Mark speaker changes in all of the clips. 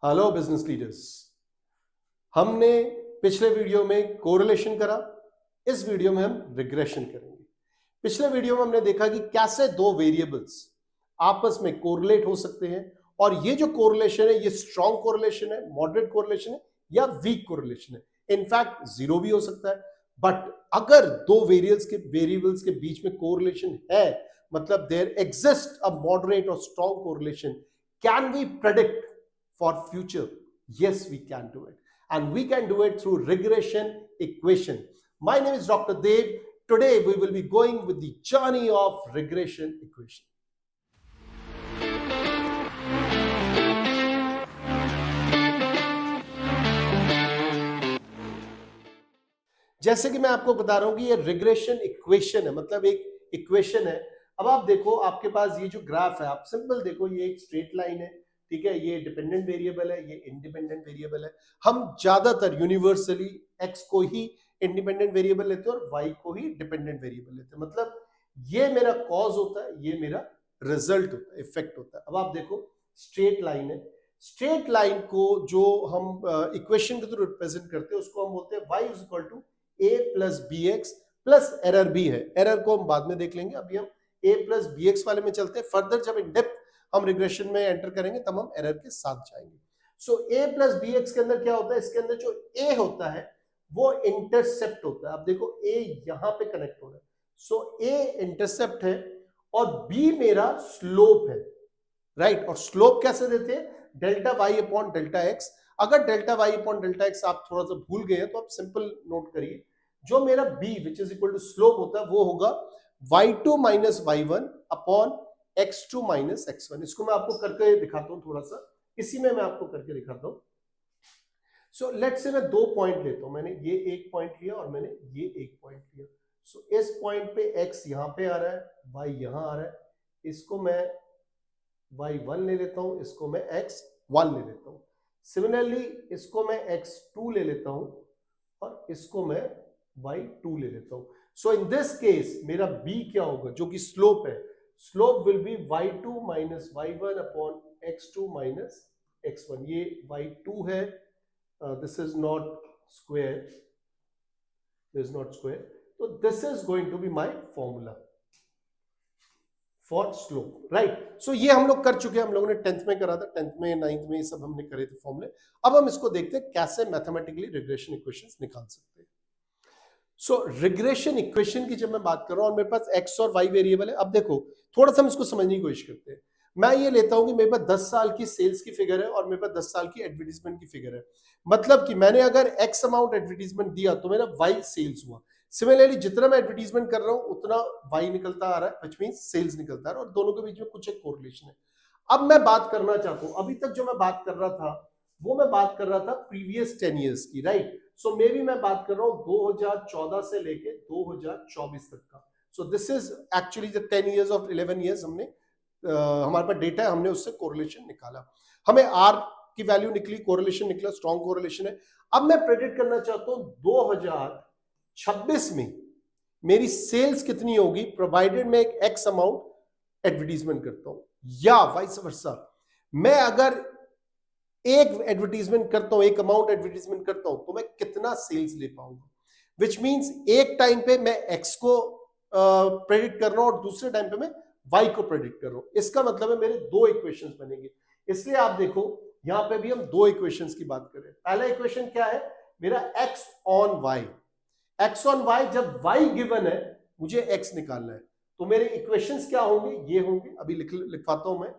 Speaker 1: Hello business leaders. हमने पिछले video में कोरिलेशन करा, इस वीडियो में हम रिग्रेशन करेंगे। पिछले वीडियो में हमने देखा कि कैसे दो वेरिएबल्स आपस में कोरिलेट हो सकते हैं, और ये जो कोरिलेशन है ये स्ट्रॉन्ग कोरिलेशन है, मॉडरेट कोरिलेशन है या वीक कोरिलेशन है। इनफैक्ट जीरो भी हो सकता है। बट अगर दो वेरिएबल्स के बीच में कोरिलेशन है, मतलब देयर एग्जिस्ट अ मॉडरेट और strong correlation, can we predict for future? Yes, we can do it, and we can do it through regression equation. My name is Dr. Dev. Today we will be going with the journey of regression equation. जैसे कि मैं आपको बता रहा हूं कि ये regression equation है, मतलब एक इक्वेशन है। अब आप देखो, आपके पास ये जो ग्राफ है, आप सिंपल देखो, ये एक स्ट्रेट लाइन है, ठीक है। ये डिपेंडेंट वेरिएबल है, ये इंडिपेंडेंट वेरिएबल है। हम ज्यादातर यूनिवर्सली एक्स को ही इंडिपेंडेंट वेरिएबल लेते हैं और वाई को ही डिपेंडेंट वेरिएबल लेते हैं। मतलब ये मेरा कॉज होता है, ये मेरा रिजल्ट होता है, इफेक्ट होता है। अब आप देखो, स्ट्रेट लाइन है। स्ट्रेट लाइन को जो हम इक्वेशन के थ्रू रिप्रेजेंट करते हैं उसको हम बोलते हैं y is equal to a plus B X plus error b है। एरर को हम बाद में देख लेंगे, अभी हम a प्लस बी एक्स वाले में चलते हैं। फर्दर जब इन डेप्थ हम रिग्रेशन में एंटर करेंगे तब हम एरर के साथ जाएंगे। सो a प्लस बी एक्स के अंदर क्या होता है, इसके अंदर जो a होता है वो इंटरसेप्ट होता है। अब देखो a यहां पे कनेक्ट हो रहा है, सो a इंटरसेप्ट है और b मेरा स्लोप है, राइट। और स्लोप कैसे देते हैं, delta Y upon delta X. अगर delta Y upon delta X आप थोड़ा सा भूल गए हैं तो आप सिंपल नोट करिए, जो मेरा b which is equal to slope होता है वो होगा y2 minus y1 upon x2 minus x1। इसको मैं आपको करके दिखाता हूं, थोड़ा सा इसी में मैं आपको करके दिखाता हूं। सो लेट्स से मैं दो पॉइंट लेता हूं, मैंने ये एक पॉइंट लिया और मैंने ये एक पॉइंट लिया। सो इस पॉइंट पे x यहां पे आ रहा है, y यहां आ रहा है, इसको मैं y1 ले लेता हूं, इसको मैं x1 ले लेता हूं। सिमिलरली इसको मैं x2 ले लेता हूं और इसको मैं y2 ले लेता हूं। सो इन दिस केस मेरा b क्या होगा, जो कि स्लोप है, slope will be y2 minus y1 upon x2 minus x1। ये y2 है, this is not square, this is not square, तो this is going to be my formula for slope, right. So ये हम लोग कर चुके हैं, हम लोगों ने 10th में करा था, 10th में 9th में ये सब हमने करे थे फॉर्मूले। अब हम इसको देखते हैं कैसे मैथमेटिकली रिग्रेशन इक्वेशंस निकाल सकते हैं। सो रिग्रेशन इक्वेशन की जब मैं बात कर रहा हूं और मेरे पास एक्स और वाई वेरिएबल है, अब देखो थोड़ा सा हम इसको समझने की कोशिश करते हैं। मैं ये लेता हूं कि मेरे पास 10 साल की सेल्स की फिगर है और मेरे पास 10 साल की एडवर्टीजमेंट की फिगर है। मतलब कि मैंने अगर एक्स अमाउंट एडवर्टीजमेंट दिया तो मेरा वाई सेल्स हुआ। सिमिलरली जितना मैं एडवर्टीजमेंट कर रहा हूं उतना वाई निकलता आ रहा है, व्हिच मींस सेल्स निकलता आ रहा है, और दोनों के बीच में कुछ एक कोरिलेशन है। अब मैं बात करना चाहता हूं, अभी तक जो मैं बात कर रहा था वो मैं बात कर रहा था प्रीवियस 10 इयर्स की, राइट। सो मे बी मैं बात कर रहा हूं 2014 से लेके 2024 तक का। So this is actually the 10 years of 11 years हमने हमारे पास डेटा है, हमने उससे कोरिलेशन निकाला, हमें आर की वैल्यू निकली, कोरिलेशन निकला, स्ट्रॉन्ग कोरिलेशन है। अब मैं प्रेडिक्ट करना चाहता हूं 2026 में मेरी सेल्स कितनी होगी प्रोवाइडेड मैं एक एक्स अमाउंट एडवर्टीजमेंट करता हूं, या वाइस वर्सा। मैं अगर एक एडवर्टीजमेंट करता हूं, एक अमाउंट एडवर्टीजमेंट करता हूं, तो मैं कितना सेल्स ले पाऊंगा। विच मींस एक टाइम पे मैं एक्स को प्रेडिक्ट कर रहा हूं और दूसरे टाइम पे मैं वाई को प्रेडिक्ट कर रहा हूं। इसका मतलब है मेरे दो इक्वेशंस बनेंगे। इसलिए आप देखो यहां पे भी हम दो इक्वेशंस की बात कर रहे हैं। पहला इक्वेशन क्या है, मेरा X on Y. X on Y, जब वाई गिवन है मुझे एक्स निकालना है, तो मेरे इक्वेशंस क्या होंगे, ये होंगे, अभी लिखवाता हूं मैं।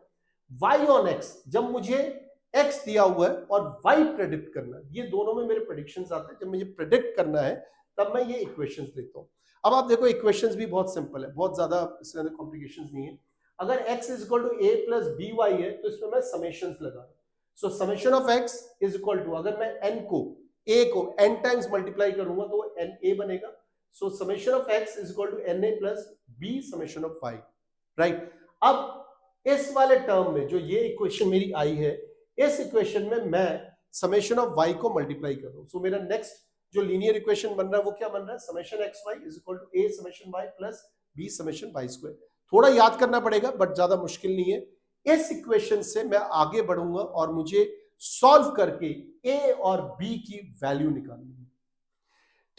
Speaker 1: वाई ऑन एक्स, जब मुझे एक्स दिया हुआ है और वाई प्रेडिक्ट करना है, ये दोनों में मेरे प्रेडिक्शंस आते हैं। जब मुझे प्रेडिक्ट करना है तब मैं ये इक्वेशंस लेता हूं। अब आप देखो इक्वेशंस भी बहुत सिंपल है, बहुत ज्यादा इसके अंदर कॉम्प्लिकेशंस नहीं है। अगर x is equal to a plus B Y है तो इसमें मैं समेशंस लगा रहा हूं। So summation of x is equal to, अगर मैं n को a को n टाइम्स मल्टीप्लाई करूंगा तो n a बनेगा। So summation of x is equal to n a plus b summation of y, right. अब इस वाले टर्म में जो ये इक्वेशन मेरी आई है, इस इक्वेशन में मैं समेशन ऑफ y को मल्टीप्लाई कर रहा हूं। सो मेरा नेक्स्ट जो लीनियर इक्वेशन बन रहा है वो क्या बन रहा है, summation X Y is equal to a summation y plus b summation y square. थोड़ा याद करना पड़ेगा बट ज्यादा मुश्किल नहीं है। इस इक्वेशन से मैं आगे बढ़ूंगा और मुझे सॉल्व करके ए और बी की वैल्यू निकालनी है।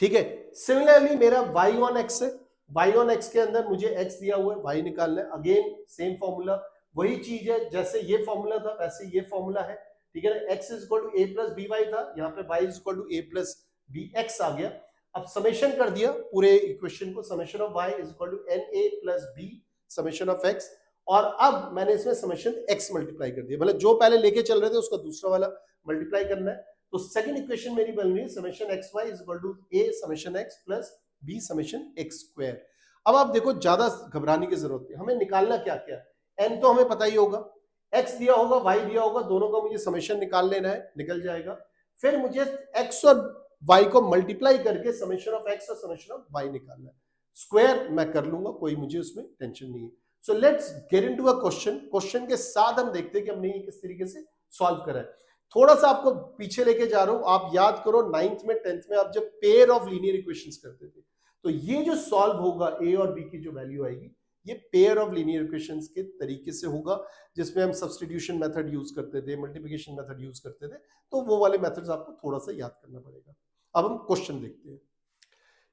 Speaker 1: ठीक है, सिमिलरली मेरा y ऑन x है, y ऑन x के अंदर मुझे x दिया हुआ है, y निकालना है। अगेन सेम फॉर्मूला, वही चीज है जैसे ये फॉर्मूला था वैसे ये फॉर्मूला है। ठीक है ना, x is equal to a plus B Y था, यहाँ पे y is equal to a plus B X आ गया। अब समेशन कर दिया पूरे इक्वेशन को, summation of y is equal to N A plus B summation of x, और अब मैंने इसमें समेशन x मल्टीप्लाई कर दिया, मतलब जो पहले लेके चल रहे थे उसका दूसरा वाला मल्टीप्लाई करना है। तो सेकंड इक्वेशन मेरी बन रही है summation X Y is equal to A summation X plus B summation X square. अब आप देखो ज्यादा घबराने की जरूरत नहीं, हमें निकालना क्या क्या है। एन तो हमें पता ही होगा, एक्स दिया होगा वाई दिया होगा, दोनों का मुझे समेशन निकाल लेना है, निकल जाएगा। फिर मुझे एक्स और वाई को मल्टीप्लाई करके समेशन ऑफ एक्स और समेशन ऑफ वाई निकालना है। स्क्वायर मैं कर लूंगा, कोई मुझे उसमें टेंशन नहीं है। So let's get into a question. Question के साथ हम देखते हैं कि हमने ये किस तरीके से सॉल्व करा है। थोड़ा सा आपको पीछे लेके जा रहा हूं, आप याद करो 9th में 10th में आप जब पेयर ऑफ लीनियर इक्वेशंस करते थे, तो ये जो सॉल्व होगा ए और बी की जो वैल्यू आएगी, ये पेयर ऑफ लीनियर इक्वेशंस के तरीके से होगा, जिसमें हम सब्स्टिट्यूशन मेथड यूज करते थे, मल्टीप्लिकेशन मेथड यूज करते थे। तो वो वाले मेथड्स आपको थोड़ा सा याद करना पड़ेगा। अब हम क्वेश्चन देखते हैं।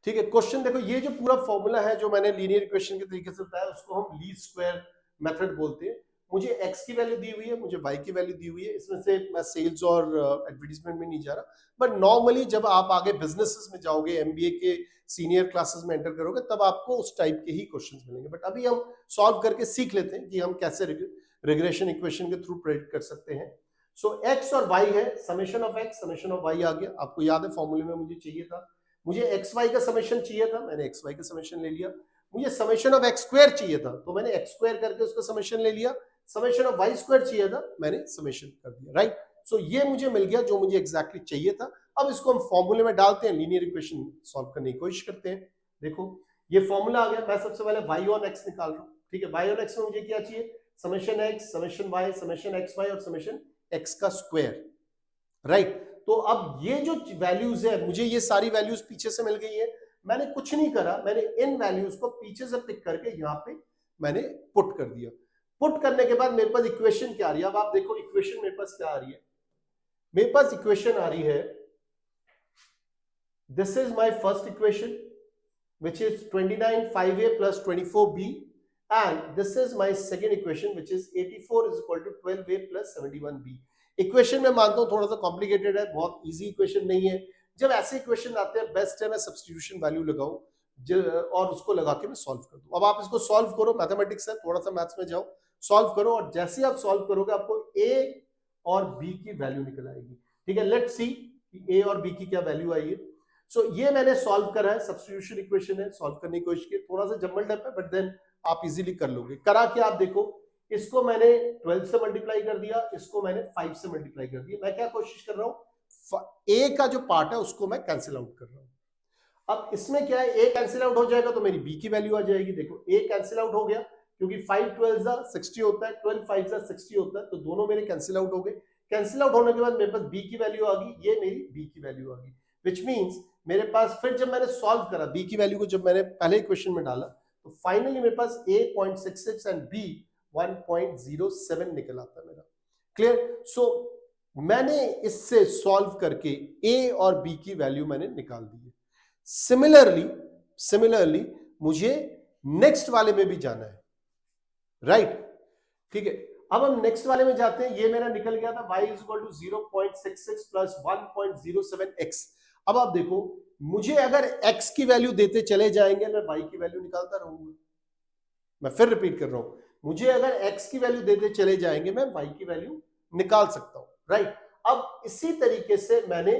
Speaker 1: ठीक है, क्वेश्चन देखो, ये जो पूरा फॉर्मूला है जो मैंने लीनियर इक्वेशन के तरीके से बताया, उसको हम लीस्ट स्क्वायर मेथड बोलते हैं। मुझे x की वैल्यू दी हुई है, मुझे y की वैल्यू दी हुई है। इसमें से मैं सेल्स और एडवर्टाइजमेंट में नहीं जा रहा, बट नॉर्मली जब आप आगे बिजनेसेस में जाओगे, एमबीए के सीनियर क्लासेस में एंटर करोगे, तब आपको उस टाइप के ही क्वेश्चंस मिलेंगे। बट अभी हम सॉल्व करके सीख लेते हैं कि हम कैसे रिग्रेशन इक्वेशन के थ्रू प्रेडिक्ट कर सकते हैं। सो x और y है, summation of x summation of y आ गया। आपको याद है फॉर्मूले में मुझे चाहिए था, मुझे एक्स वाई का समेशन चाहिए था, मैंने एक्स वाई का समेशन ले लिया। मुझे समेशन ऑफ एक्स स्क्वायर चाहिए था, तो मैंने एक्स स्क्वायर करके उसका समेशन ले लिया। समेशन ऑफ वाई स्क्वायर चाहिए था, मैंने समेशन कर दिया। राइट, सो ये मुझे मिल गया जो मुझे एग्जैक्टली चाहिए था। अब इसको हम फॉर्मूले में डालते हैं, लीनियर इक्वेशन सॉल्व करने की कोशिश करते हैं। देखो ये फॉर्मूला आ गया। मैं सबसे पहले वाई ऑन एक्स निकाल रहा हूँ। ठीक है, वाई ऑन एक्स में मुझे क्या चाहिए, summation X summation Y summation X Y और समेशन एक्स का स्क्वायर। राइट, तो अब ये जो वैल्यूज है, मुझे ये सारी वैल्यूज पीछे से मिल गई है। मैंने कुछ नहीं करा, मैंने इन वैल्यूज को पीछे से पिक करके यहाँ पे मैंने पुट कर दिया। पुट करने के बाद मेरे पास इक्वेशन क्या आ रही है, अब आप देखो इक्वेशन मेरे पास क्या आ रही है। मेरे पास इक्वेशन आ रही है, this is my first equation which is 29 5a plus 24b, and this is my second equation which is 84 is equal to 12a plus 71b। Equation में मानता हूं थोड़ा सा कॉम्प्लिकेटेड है, बहुत इजी इक्वेशन नहीं है। जब ऐसे इक्वेशन आते हैं, बेस्ट है मैं सब्स्टिट्यूशन वैल्यू लगाऊं और उसको लगा के मैं सॉल्व कर दूं। अब आप इसको सॉल्व करो, मैथमेटिक्स है, थोड़ा सा मैथ्स में जाओ, सॉल्व करो, और जैसे आप सॉल्व करोगे आपको ए और बी की वैल्यू निकल आएगी। ठीक है, लेट्स सी ए और बी की क्या वैल्यू आई है। सो ये मैंने सॉल्व करा है, सब्स्टिट्यूशन इक्वेशन है, सॉल्व करने की कोशिश की, थोड़ा सा जम्बल टप है, बट देन आप इजीली कर लोगे। करा क्या, आप देखो, इसको मैंने 12 से मल्टीप्लाई कर दिया, इसको मैंने 5 से मल्टीप्लाई कर दिया। मैं क्या कोशिश कर रहा हूं, ए का जो पार्ट है उसको मैं कैंसिल आउट कर रहा हूं। अब इसमें क्या है, ए कैंसिल आउट हो जाएगा तो मेरी बी की वैल्यू आ जाएगी। देखो ए कैंसिल आउट हो गया, क्योंकि 5 12 60 होता है, 12 5 60 होता है, तो दोनों मेरे कैंसिल आउट हो गए। कैंसिल आउट होने के बाद मेरे पास बी की वैल्यू आ गई, ये मेरी बी की वैल्यू आ गई, विच मीन्स मेरे पास फिर जब मैंने सॉल्व करा बी की वैल्यू को, जब मैंने पहले इक्वेशन में डाला, तो फाइनली मेरे पास a 0.66 एंड b 1.07 निकल आता है मेरा। क्लियर, सो मैंने इससे सॉल्व करके a और b की वैल्यू मैंने निकाल दी है। सिमिलरली मुझे नेक्स्ट वाले में भी जाना है। राइट, ठीक है, अब हम नेक्स्ट वाले में जाते हैं। ये मेरा निकल गया था y is equal to 0.66 plus 1.07x। अब आप देखो, मुझे अगर x की वैल्यू देते चले जाएंगे, मैं y की वैल्यू निकालता रहूंगा। मैं फिर रिपीट कर रहा हूं, मुझे अगर x की वैल्यू देते चले जाएंगे, मैं y की वैल्यू निकाल सकता हूं। राइट, अब इसी तरीके से मैंने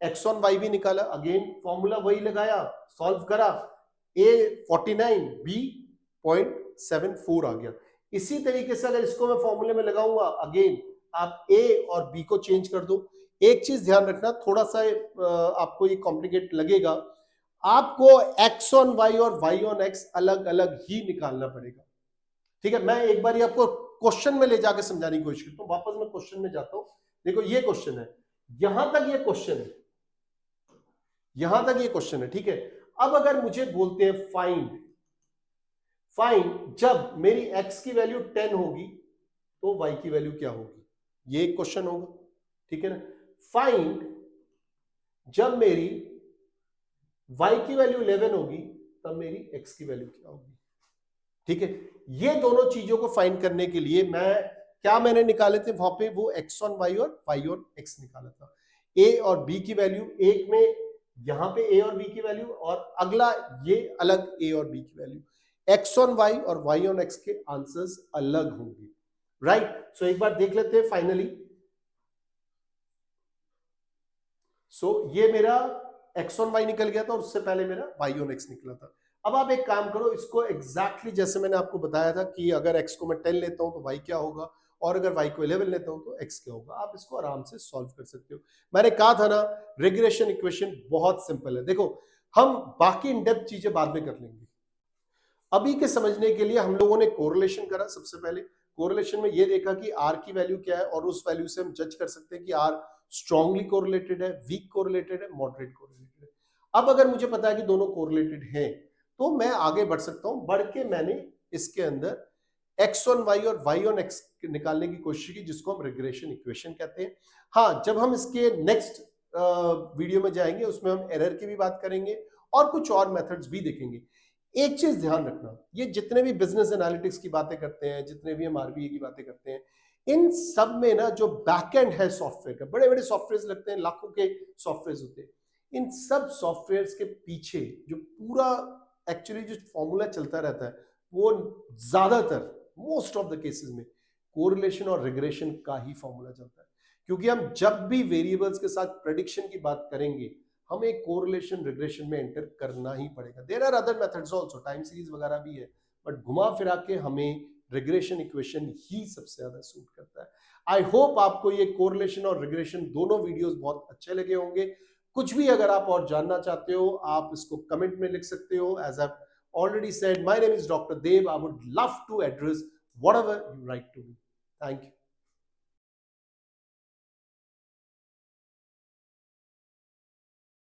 Speaker 1: x ऑन y भी निकाला, अगेन फॉर्मूला वही लगाया, सॉल्व करा, a 49 b 0.74 आ गया। इसी तरीके से अगर इसको मैं फॉर्मूले में लगाऊंगा, अगेन आप a और b को चेंज कर दो। एक चीज ध्यान रखना, थोड़ा सा आपको ये कॉम्प्लिकेट लगेगा, आपको x ऑन y और y ऑन x अलग अलग ही निकालना पड़ेगा। ठीक है, मैं एक बार आपको क्वेश्चन में ले जाकर समझाने की कोशिश करता हूं। वापस मैं क्वेश्चन में जाता हूं। देखो ये क्वेश्चन है, यहां तक ये क्वेश्चन है, यहां तक ये क्वेश्चन है। ठीक है, अब अगर मुझे बोलते हैं फाइंड जब मेरी x की वैल्यू 10 होगी तो y की वैल्यू क्या होगी, ये एक क्वेश्चन होगा। ठीक है ना। फाइंड जब मेरी y की वैल्यू 11 होगी तब मेरी x की वैल्यू क्या होगी। ठीक है, ये दोनों चीजों को फाइंड करने के लिए मैंने निकाले थे वहां पे, वो x ऑन y और y ऑन x निकाला था। a और b की वैल्यू, एक में यहां पे a और b की वैल्यू, और अगला ये अलग a और b की वैल्यू। x ऑन y और y ऑन x के आंसर्स अलग होंगे, राइट। सो एक बार देख लेते हैं फाइनली। सो ये मेरा x ऑन y निकल गया था और उससे पहले मेरा y ऑन x निकला था। अब आप एक काम करो, इसको एग्जैक्टली जैसे मैंने आपको बताया था कि अगर x को मैं 10 लेता हूं तो y क्या होगा, और अगर y को 11 लेता हूं तो x क्या होगा, आप इसको आराम से सॉल्व कर सकते हो। मैंने कहा था ना, रिग्रेशन इक्वेशन बहुत सिंपल है। देखो, हम बाकी इन डेप्थ चीजें बाद में कर लेंगे, अभी के समझने के लिए हम लोगों ने कोरिलेशन करा। सबसे पहले कोरिलेशन में ये देखा कि r की वैल्यू क्या है, और उस वैल्यू से हम जज कर सकते हैं कि r स्ट्रांगली कोरिलेटेड है, वीक कोरिलेटेड है, मॉडरेट कोरिलेटेड है। अब अगर मुझे पता है कि दोनों कोरिलेटेड हैं तो मैं आगे बढ़ सकता हूं। बढ़ के मैंने इसके अंदर x ऑन y और y ऑन x निकालने की कोशिश की, जिसको हम रिग्रेशन इक्वेशन कहते हैं। हाँ, जब हम इसके नेक्स्ट वीडियो में जाएंगे उसमें हम एरर की भी बात करेंगे और कुछ और मेथड्स भी देखेंगे। एक चीज ध्यान रखना, ये जितने भी बिजनेस एनालिटिक्स की बातें करते हैं, जितने भी हम आरबीए की बातें करते हैं, इन सब में ना जो बैकएंड है सॉफ्टवेयर का, बड़े बड़े सॉफ्टवेयर लगते हैं, लाखों के सॉफ्टवेयर होते हैं। इन सब सॉफ्टवेयर के पीछे जो पूरा एक्चुअली जो फॉर्मूला चलता रहता है, वो ज्यादातर मोस्ट ऑफ द केसेस में कोरिलेशन और रिग्रेशन का ही फॉर्मूला चलता है। क्योंकि हम जब भी वेरिएबल्स के साथ प्रेडिक्शन की बात करेंगे, हमें कोरिलेशन रिग्रेशन में एंटर करना ही पड़ेगा। There are other methods also, time series वगैरह भी है, बट घुमा फिरा के हमें रिग्रेशन इक्वेशन ही सबसे ज्यादा सूट करता है। आई होप आपको ये कोरिलेशन और रिग्रेशन दोनों वीडियोस बहुत अच्छे लगे होंगे। कुछ भी अगर आप और जानना चाहते हो, आप इसको कमेंट में लिख सकते हो। As I already said, my name is Dr. Dev. I would love to address whatever you write to me. Thank you.